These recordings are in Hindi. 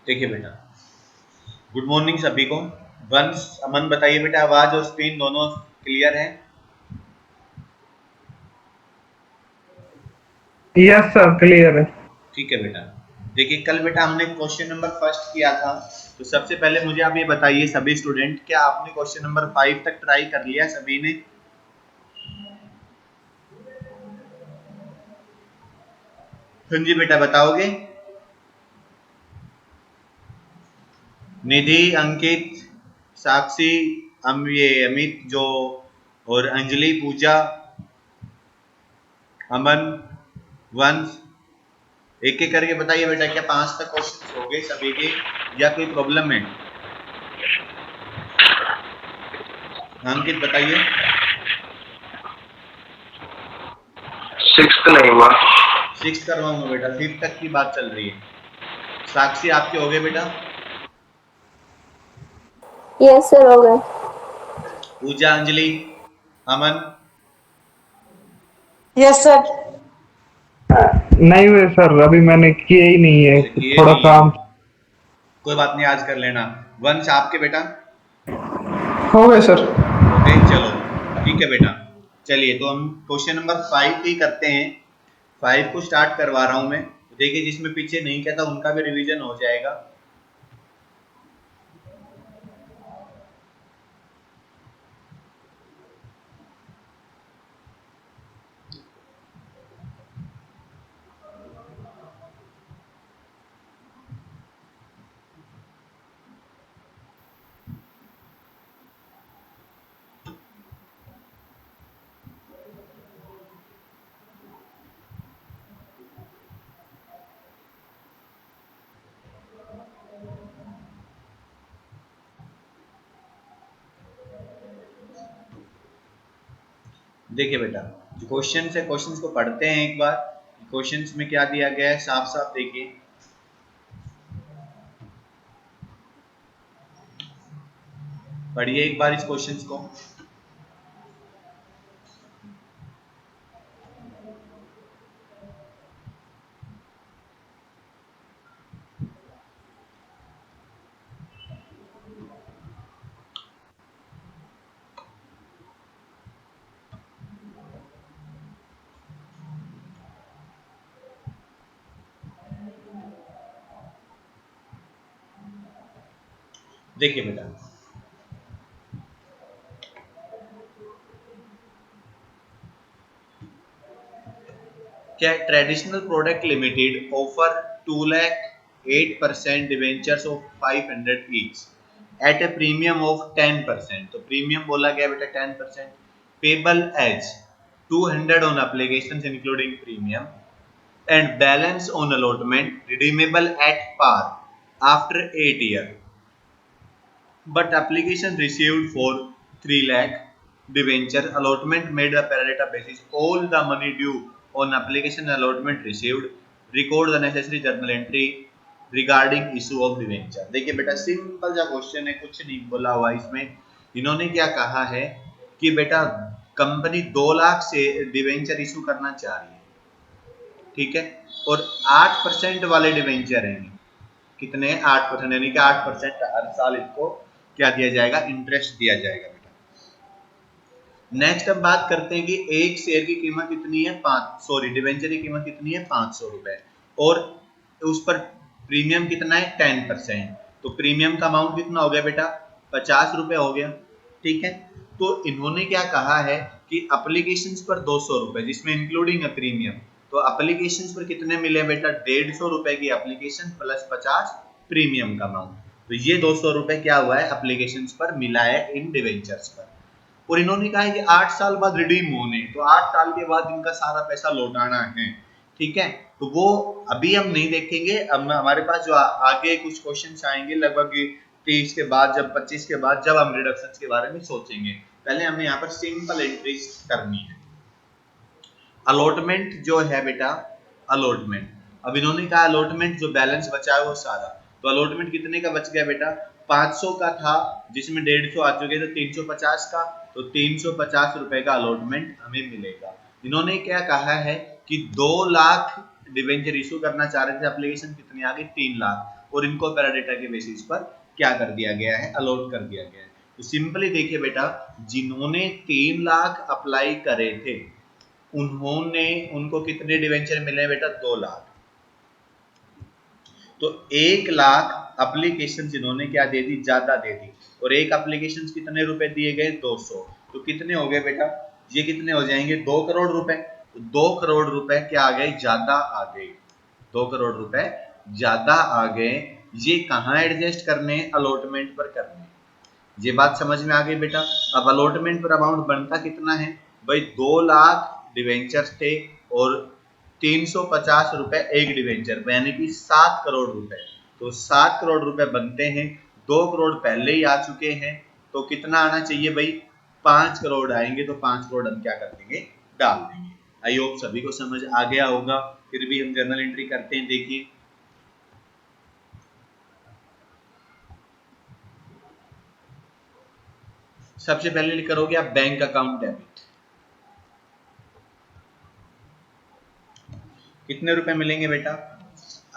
देखिए बेटा, गुड मॉर्निंग सभी को। वंश, अमन बताइए बेटा, आवाज और स्क्रीन दोनों क्लियर है? यस सर, क्लियर है। ठीक है बेटा। देखिए, कल बेटा हमने क्वेश्चन नंबर फर्स्ट किया था, तो सबसे पहले मुझे आप ये बताइए सभी स्टूडेंट, क्या आपने क्वेश्चन नंबर 5 तक ट्राई कर लिया सभी ने? हाँ जी बेटा, बताओगे? निधि, अंकित, साक्षी, ये अमित जो, और अंजलि, पूजा, अमन, वंश, एक एक करके बताइए बेटा, क्या 5 तक क्वेश्चन हो गए सभी के, या कोई प्रॉब्लम है? अंकित बताइए। 6th नहीं हुआ। 6 करवाऊंगा बेटा, 5 तक की बात चल रही है। साक्षी, आपके हो गए बेटा? यस सर, हो गए। पूजा, अंजलि, अमन? Yes sir. नहीं हुए सर, अभी मैंने किए ही नहीं है, अच्छा, किए थोड़ा नहीं है। काम। कोई बात नहीं, आज कर लेना। वंश, आपके बेटा? हो गए सर। हो गए, चलो ठीक है बेटा। चलिए, तो हम क्वेश्चन नंबर 5 ही करते हैं। 5 को स्टार्ट करवा रहा हूं मैं, देखिए जिसमें पीछे नहीं किया था उनका भी रिवीजन हो जाएगा। देखिए बेटा, जो क्वेश्चन है, क्वेश्चंस को पढ़ते हैं एक बार। क्वेश्चंस में क्या दिया गया है, साफ साफ देखिए। पढ़िए एक बार इस क्वेश्चंस को। देखिए बेटा, क्या traditional product limited offer 2,08% debentures of 500 each at a premium of 10%। तो प्रीमियम बोला गया बेटा 10%, payable as 200 on application including premium and balance on allotment redeemable at par after 8 years, but application received for 3 lakh debenture allotment made a per rata basis, all the money due on application allotment received, record the necessary journal entry regarding issue of debenture। देखिए बेटा, सिंपल सा क्वेश्चन है, कुछ नहीं बोला हुआ इसमें। इन्होंने क्या कहा है कि बेटा कंपनी 2 लाख से डिवेंचर इशू करना चाह रही है, ठीक है, और 8% वाले डिवेंचर हैं। कितने? 8%, यानी कि 8% हर साल इसको क्या दिया जाएगा, इंटरेस्ट दिया जाएगा बेटा। नेक्स्ट अब बात करते हैं कि एक शेयर की कीमत कितनी है, डिवेंचर की कीमत कितनी है, 500 रुपए, और उस पर प्रीमियम कितना है, 10%। तो प्रीमियम का अमाउंट कितना हो गया बेटा, 50 रुपए हो गया, ठीक है। तो इन्होंने क्या कहा है कि एप्लीकेशंस पर 200 रुपए, जिसमें इंक्लूडिंग है प्रीमियम। तो एप्लीकेशंस पर कितने मिले बेटा, 150 रुपए की एप्लीकेशन प्लस 50 प्रीमियम का अमाउंट। तो ये 200 रुपए क्या हुआ है, एप्लीकेशंस पर मिला है इन डिवेंचर्स पर। और इन्होंने कहा है कि 8 साल बाद रिडीम होने, तो 8 साल के बाद इनका सारा पैसा लौटाना है, ठीक है। तो वो अभी हम नहीं देखेंगे, अब हमारे पास जो आगे कुछ क्वेश्चंस आएंगे लगभग 30 के बाद, जब 25 के बाद, जब हम रिडक्शन के बारे में सोचेंगे। पहले हमें यहाँ पर सिंपल एंट्रीज करनी है। अलॉटमेंट जो है बेटा, अलॉटमेंट, अब इन्होंने कहा अलॉटमेंट जो बैलेंस बचा है वो सारा, तो अलॉटमेंट कितने का बच गया बेटा, 500 का था, जिसमें 150 आ चुके, तो 350 का, तो 350 रुपए का अलॉटमेंट हमें मिलेगा। इन्होंने क्या कहा है कि 2 लाख डिवेंचर इशू करना चाह रहे थे, एप्लीकेशन कितनी आ गई, 3 लाख, और इनको पैराडेटा के बेसिस पर क्या कर दिया गया है, अलॉट कर दिया गया है। तो सिंपली देखिए बेटा, जिन्होंने 3 लाख अप्लाई करे थे उनको कितने डिवेंचर मिले बेटा, 2 लाख। तो 1 लाख एप्लीकेशन जिन्होंने क्या दे दी, ज्यादा दे दी, और एक एप्लीकेशन कितने रुपए दिए गए, 200। तो कितने हो गए बेटा, ये कितने हो जाएंगे, 2 करोड़ रुपए। तो 2 करोड़ रुपए क्या आ गए, ज्यादा आ गए, 2 करोड़ रुपए ज्यादा आ गए। ये कहाँ एडजस्ट करने, अलॉटमेंट पर करने। ये बात समझ में आ गई बेटा। अब अलॉटमेंट पर अमाउंट बनता कितना है भाई, 2 लाख डिवेंचर्स थे और 350 रुपए एक डिवेंचर, यानी कि 7 करोड़ रुपए। तो 7 करोड़ रुपए बनते हैं, 2 करोड़ पहले ही आ चुके हैं, तो कितना आना चाहिए भाई, 5 करोड़ आएंगे। तो 5 करोड़ हम क्या कर देंगे, डाल देंगे। आई होप सभी को समझ आ गया होगा। फिर भी हम जर्नल एंट्री करते हैं, देखिए। सबसे पहले करोगे आप बैंक अकाउंट डेबिट, कितने रुपए मिलेंगे बेटा,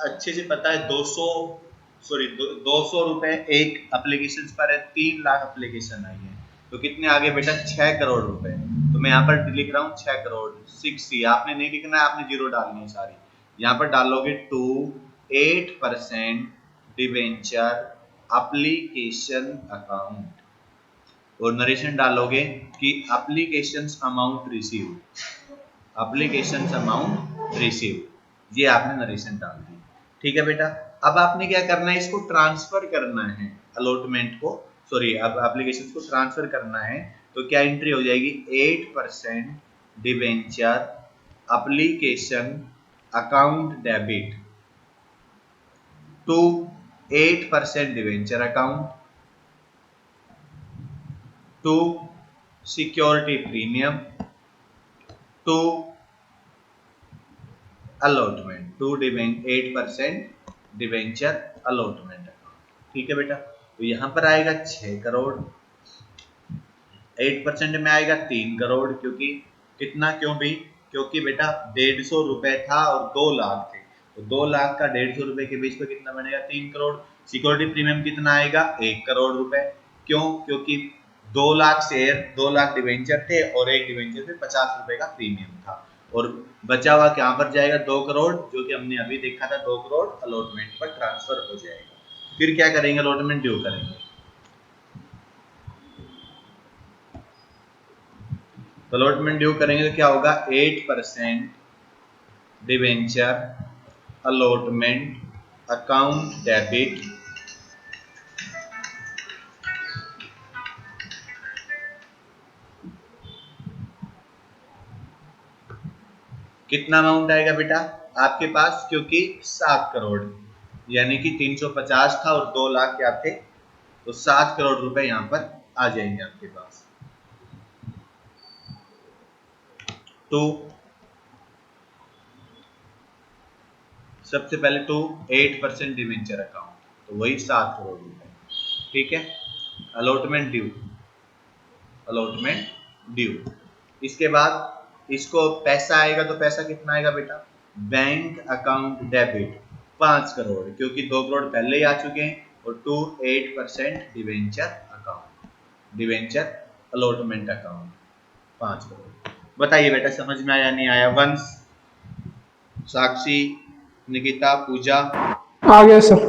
अच्छे से पता है, 200 रुपए एक एप्लीकेशन पर है, 3 लाख एप्लीकेशन आई है, तो कितने आगे बेटा, 6 करोड़ रुपए। तो मैं यहाँ पर लिख रहा हूँ 6 करोड़, 6 आपने नहीं लिखना है, आपने जीरो डालनी है सारी। यहाँ पर डालोगे 2 8% डिवेंचर एप्लीकेशन अकाउंट, और नरेशन डालोगे कि applications amount receive, applications amount receive, ये आपने नरेशन डाल दी। ठीक है बेटा। अब आपने क्या करना है, इसको ट्रांसफर करना है, अलॉटमेंट को, सॉरी, अब एप्लीकेशंस को ट्रांसफर करना है। तो क्या एंट्री हो जाएगी, 8% debenture application account debit to 8% debenture account to security premium to allotment, to 8% debenture allotment account. ठीक है बेटा। तो यहां पर आएगा 6 करोड़, 8% में आएगा 3 करोड़, क्योंकि कितना, क्यों भी, क्योंकि बेटा 150 रुपए था और 2 लाख थे, तो 2 लाख का 150 रुपए के बीच में कितना बनेगा, 3 करोड़। सिक्योरिटी प्रीमियम कितना आएगा, 1 करोड़ रुपए, क्यों, क्योंकि 2 लाख शेयर, 2 लाख डिवेंचर थे और एक डिवेंचर पे 50 रुपए का प्रीमियम था, और बचा हुआ कहां पर जाएगा, 2 करोड़, जो कि हमने अभी देखा था, 2 करोड़ अलॉटमेंट पर ट्रांसफर हो जाएगा। फिर क्या करेंगे, अलॉटमेंट ड्यू करेंगे। अलॉटमेंट ड्यू करेंगे तो क्या होगा, 8% डिवेंचर अलॉटमेंट अकाउंट डेबिट कितना अमाउंट आएगा बेटा आपके पास, क्योंकि 7 करोड़, यानी कि 350 था और 2 लाख क्या थे, तो 7 करोड़ रुपए यहां पर आ जाएंगे आपके पास। तो सबसे पहले तो 8% डिवेंचर अकाउंट, तो वही 7 करोड़ रुपए। ठीक है। Allotment due, allotment due. इसके बाद इसको पैसा आएगा, तो पैसा कितना आएगा बेटा, बैंक अकाउंट डेबिट 5 करोड़, क्योंकि 2 करोड़ पहले ही आ चुके हैं, और 8% debenture account, debenture allotment account 5 crore. बताइए बेटा समझ में आया नहीं आया, वंश, साक्षी, निकिता, पूजा, आ गया सर।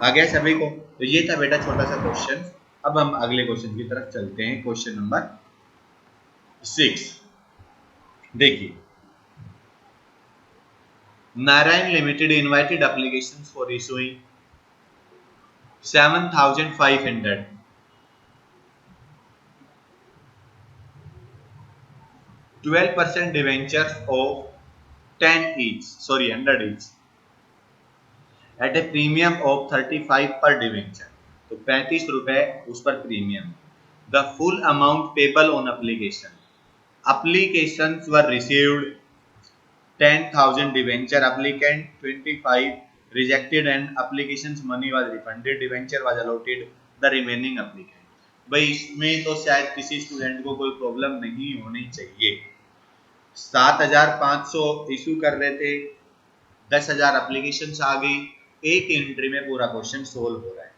आ गया सभी को। तो ये था बेटा छोटा सा क्वेश्चन। अब हम अगले क्वेश्चन की तरफ चलते हैं, क्वेश्चन नंबर 6। देखिए, Narayan limited invited applications for issuing 7,500 12% debentures of 10 each, sorry 100 each at a premium of 35 per debenture, तो 35 रुपए उस पर premium. The full amount payable on application, applications were received 10,000 debenture, applicant 25 rejected and applications money was refunded, debenture was allotted the remaining applicant। भाई इसमें तो शायद किसी स्टूडेंट को कोई प्रॉब्लम नहीं होनी चाहिए। 7,500 इशू कर रहे थे, 10,000 एप्लीकेशन आ गई, एक एंट्री में पूरा क्वेश्चन सोल्व हो रहा है।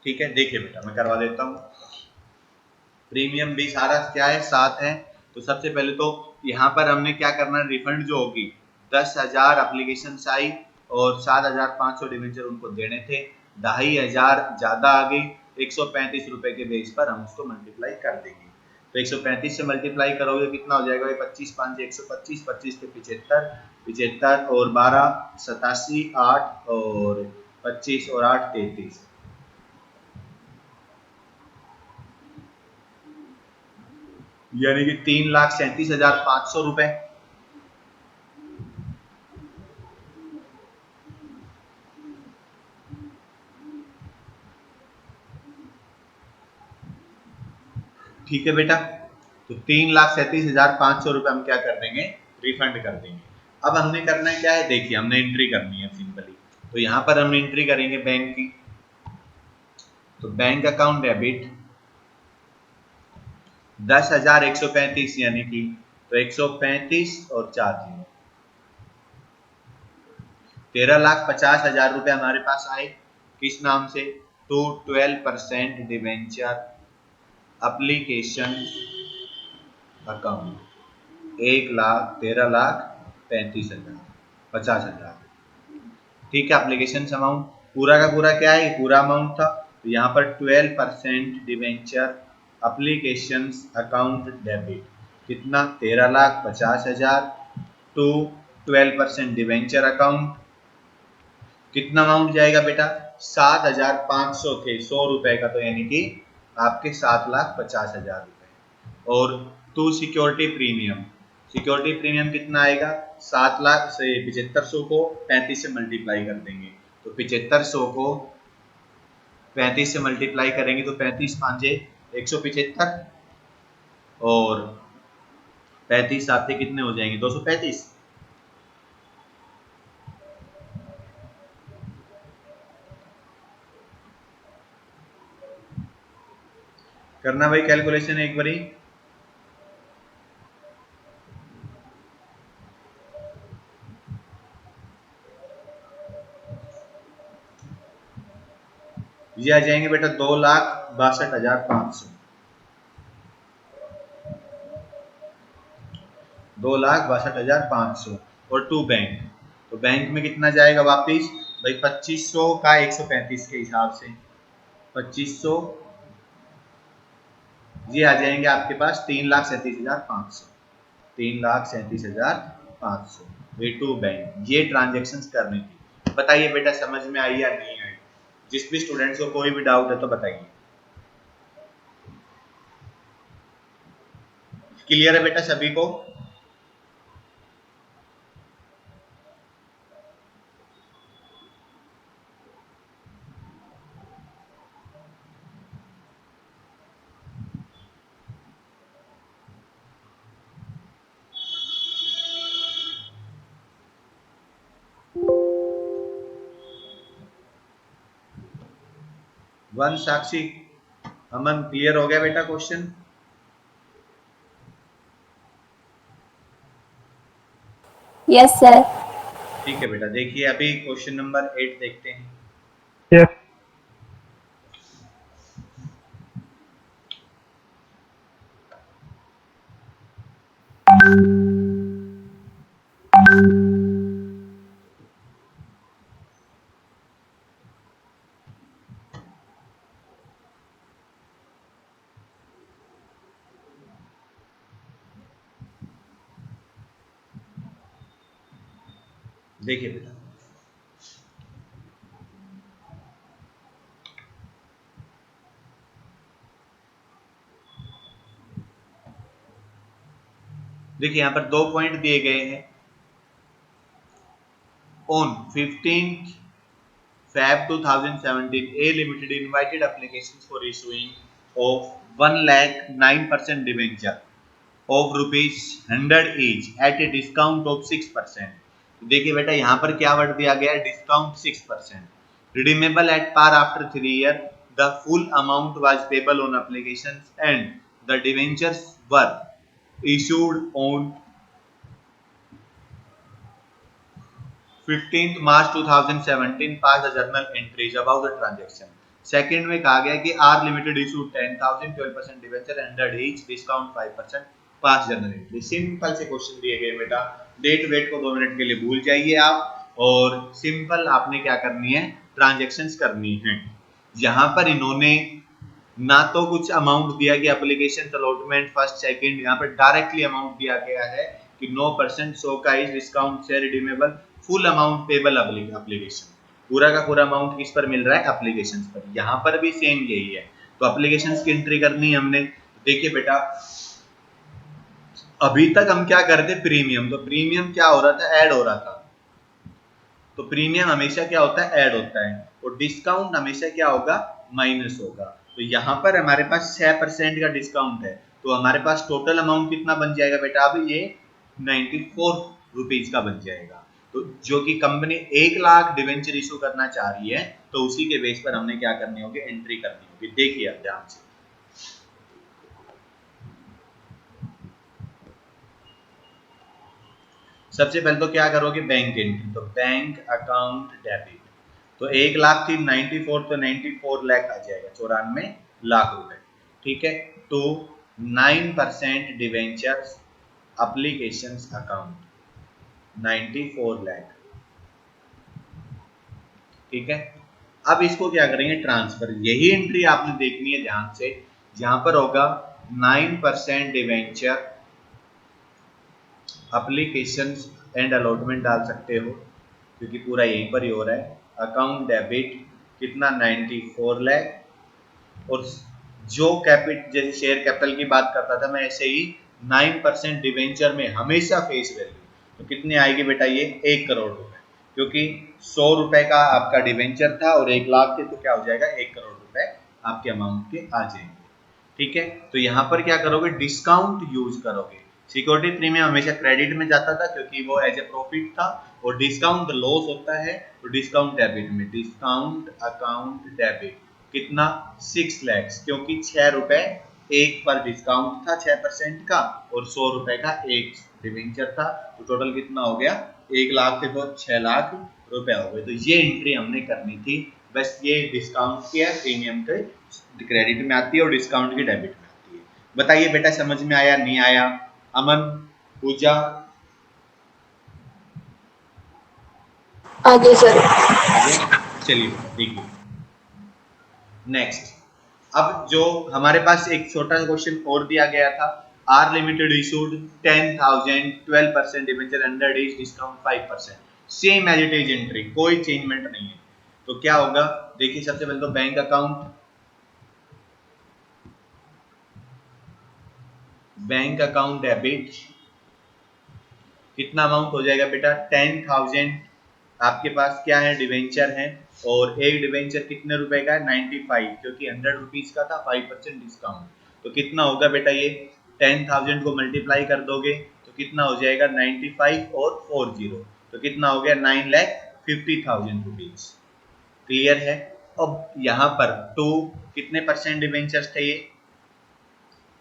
ठीक है, देखिए बेटा मैं करवा देता हूँ। प्रीमियम भी सारा क्या है, 7 है। तो सबसे पहले तो यहाँ पर हमने क्या करना है, रिफंड जो होगी 10,000 एप्लीकेशन आई और 7,500 डिवेंचर उनको देने थे, 2,500 ज्यादा आ गई, 135 रुपए के बेस पर हम उसको मल्टीप्लाई कर देंगे। तो 135 से मल्टीप्लाई करोगे कितना हो जाएगा भाई, 25 5 125, 25 के 75, 75 और 12 87, 8 और 25 और 8 33, यानी कि 3,37,500 रुपए। ठीक है बेटा, तो 3,37,500 रुपए हम क्या कर देंगे, रिफंड कर देंगे। अब हमने करना है क्या है, देखिए हमने एंट्री करनी है सिंपली। तो यहाँ पर हम एंट्री करेंगे बैंक की। तो बैंक अकाउंट डेबिट 10,135 यानी कि, तो 135 और 4 जीरो, 13,50,000 रुपए हमारे पास आए। किस नाम से, टू 12% डिवेंचर एप्लीकेशन अकाउंट, 1,13,35,000, 50,000। ठीक है, एप्लीकेशन अमाउंट पूरा का पूरा क्या है, पूरा अमाउंट था। तो यहाँ पर 12% डिवेंचर एप्लीकेशन अकाउंट डेबिट कितना, 13,50,000 टू 12% डिवेंचर अकाउंट, कितना अमाउंट जाएगा बेटा, 7,500 थे 100 रुपए का, तो यानी कि आपके 7,50,000 रुपए। और to security premium, security premium कितना आएगा, 7,00,000 से 7500 को 35 से मल्टीप्लाई कर देंगे। तो 7500 को 35 से मल्टीप्लाई करेंगे तो 35 पांचे 175 और 35 साथे कितने हो जाएंगे, 235। करना भाई कैलकुलेशन एक बारी। ये आ जाएंगे बेटा 2,62,500, 2,62,500। और टू बैंक, तो बैंक में कितना जाएगा वापिस भाई, 2500 का 135 के हिसाब से 2500, ये आ जाएंगे आपके पास 3,37,500, 3,37,500। वे टू बैंक, ये ट्रांजेक्शन करने की। बताइए बेटा समझ में आई या नहीं आई, जिस भी स्टूडेंट्स को कोई भी डाउट है तो बताइए। क्लियर है बेटा सभी को। वन साक्षी, अमन क्लियर हो गया बेटा क्वेश्चन। Yes, sir. ठीक है बेटा, देखिए अभी क्वेश्चन नंबर 8 देखते हैं। Yes. देखिए बेटा, देखिए यहाँ पर 2 पॉइंट दिए गए हैं। On 15th Feb 2017, A Limited invited applications for issuing of 1,09% debenture of ₹100 each at a discount of 6%। देखिए बेटा यहाँ पर क्या वर्ड दिया गया है, discount 6%, redeemable at par after 3 year, the full amount was payable on application and the debentures were issued on 15th March 2017 pass the journal entries about the transaction. Second में कहा गया कि R limited issue 10,000 12% debenture 100 each discount 5% pass journal entry. Simple से क्वेश्चन दिए गए बेटा, डेट वेट को 2 मिनट के लिए भूल जाइए आप और सिंपल आपने क्या करनी है, ट्रांजेक्शन्स करनी है। यहाँ पर इन्होंने ना तो कुछ अमाउंट दिया कि एप्लीकेशन अलॉटमेंट फर्स्ट सेकंड, यहाँ पर डायरेक्टली अमाउंट दिया गया है कि 9% शो का इज डिस्काउंट से redeemable full amount payable application. पूरा का पूरा अमाउंट किस पर मिल रहा है, एप्लीकेशन पर। यहाँ पर भी सेम यही है, तो एप्लीकेशन की एंट्री करनी है हमने। देखिए बेटा, अभी तक हम क्या करते, प्रीमियम, तो प्रीमियम क्या हो रहा था, ऐड हो रहा था। तो प्रीमियम हमेशा क्या होता है, ऐड होता है, और डिस्काउंट हमेशा क्या होगा, माइनस होगा। तो यहाँ पर हमारे पास 6% का डिस्काउंट है, तो हमारे पास टोटल अमाउंट कितना बन जाएगा बेटा, अब ये 94 रुपीज का बन जाएगा। तो जो कि कंपनी 1 लाख डिवेंचर इशू करना चाह रही है, तो उसी के बेस पर हमने क्या करनी होगी, एंट्री करनी होगी। देखिए आप ध्यान से, सबसे पहले तो क्या करोगे, बैंक एंट्री, तो बैंक अकाउंट डेबिट, तो 1 लाख थी, 94, तो 94 लाख आ जाएगा, 94 लाख रुपए। ठीक है, तो 9% डिवेंचर्स एप्लीकेशन अकाउंट 94 लाख। ठीक है, अब इसको क्या करेंगे, ट्रांसफर। यही एंट्री आपने देखनी है ध्यान से, जहां पर होगा 9% डिवेंचर एप्लीकेशन एंड अलॉटमेंट डाल सकते हो, क्योंकि पूरा यहीं पर ही हो रहा है। अकाउंट डेबिट कितना, 94 लाख, और जो कैपिट, जैसे शेयर कैपिटल की बात करता था मैं, ऐसे ही 9% डिवेंचर में हमेशा फेस वैल्यू, तो कितनी आएगी बेटा, ये 1 करोड़ रुपए, क्योंकि 100 रुपए का आपका डिवेंचर था और 1 लाख थे, तो क्या हो जाएगा, 1 करोड़ रुपए आपके अमाउंट के आ जाएंगे। ठीक है, तो यहाँ पर क्या करोगे, डिस्काउंट यूज करोगे। सिक्योरिटी प्रीमियम हमेशा क्रेडिट में जाता था, क्योंकि वो एज ए प्रॉफिट था, और डिस्काउंट लॉस होता है, तो डिस्काउंट डेबिट में, डिस्काउंट अकाउंट डेबिट कितना, 6 लाख, क्योंकि 6 रुपए एक पर डिस्काउंट था 6% का, और 100 रुपए का एक डिवेंचर था, तो टोटल कितना हो गया, 1 लाख थे तो 6 लाख रुपए हो गए। तो ये एंट्री हमने करनी थी, बस ये डिस्काउंट की है, प्रीमियम के क्रेडिट में आती है और डिस्काउंट की डेबिट में आती है। बताइए बेटा, समझ में आया, नहीं आया? अमन, पूजा, आगे सर। आगे, चलिए देखिए नेक्स्ट। अब जो हमारे पास एक छोटा सा क्वेश्चन और दिया गया था, R limited issued 10,000 12% debenture 100 days discount 5%, same as it is entry, कोई चेंजमेंट नहीं है। तो क्या होगा, देखिए सबसे पहले तो bank account, bank account debit कितना अमाउंट हो जाएगा बेटा, 10,000 आपके पास क्या है, डिवेंचर है, और एक डिवेंचर कितने रुपए का है, 95, क्योंकि 100 रुपीज का था, 5% डिस्काउंट, तो कितना होगा बेटा, ये 10,000 को मल्टीप्लाई कर दोगे तो कितना हो जाएगा, 95 और 40, तो कितना हो गया, 9,50,000 रुपीज। क्लियर है? अब यहाँ पर टू कितने परसेंट डिवेंचर्स थे, ये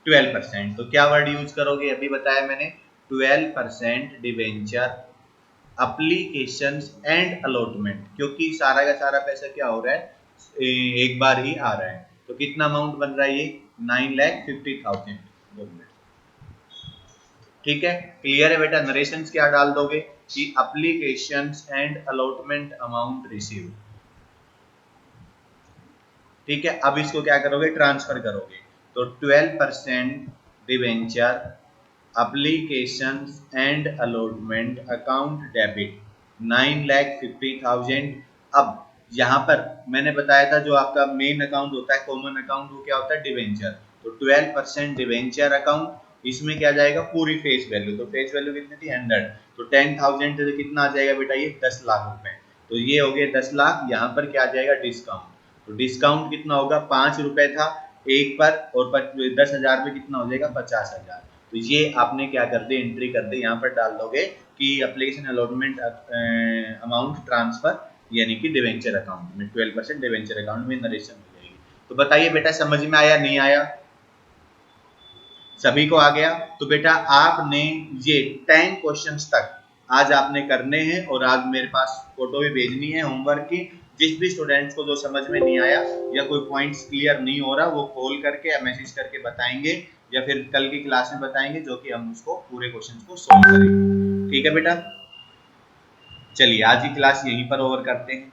12%, तो क्या वर्ड यूज करोगे, अभी बताया मैंने, 12% डिवेंचर एप्लीकेशंस एंड अलॉटमेंट, क्योंकि सारा का सारा पैसा क्या हो रहा है, एक बार ही आ रहा है, तो कितना अमाउंट बन रहा है ये, 9,50,000। ठीक है, क्लियर है बेटा? नरेशंस क्या डाल दोगे कि applications and allotment amount receive. ठीक है, अब इसको क्या करोगे, ट्रांसफर करोगे, तो 12% debenture applications and allotment account debit 9,50,000। अब यहाँ पर मैंने बताया था, जो आपका मेन अकाउंट होता है, कॉमन अकाउंट, वो क्या होता है, डिवेंचर, तो 12% डिवेंचर अकाउंट, इसमें क्या जाएगा, पूरी फेस वैल्यू, तो फेस वैल्यू कितनी थी, 100, तो 10,000 से कितना आ जाएगा बेटा, ये 10 लाख रुपए, तो ये हो गए 10 लाख। यहाँ पर क्या आ जाएगा, डिस्काउंट, तो डिस्काउंट कितना होगा, 5 रुपए था एक पर, और 10,000 में कितना हो जाएगा, 50,000। तो ये आपने क्या कर दे, एंट्री कर दे, यहाँ पर डाल दोगे कि एप्लीकेशन अलॉटमेंट अमाउंट ट्रांसफर, यानी कि डिवेंचर अकाउंट में 12% डिवेंचर अकाउंट में नरेशन हो जाएगी। तो बताइए बेटा, समझ में आया, नहीं आया? सभी को आ गया? तो बेटा आपने ये 10 क्वेश्चंस तक आज आपने करने हैं और आज मेरे पास फोटो भी भेजनी है होमवर्क की। जिस भी स्टूडेंट्स को जो समझ में नहीं आया या कोई पॉइंट्स क्लियर नहीं हो रहा वो कॉल करके या मैसेज करके बताएंगे या फिर कल की क्लास में बताएंगे, जो कि हम उसको पूरे क्वेश्चन को सोल्व करेंगे। ठीक है बेटा, चलिए आज की क्लास यहीं पर ओवर करते हैं।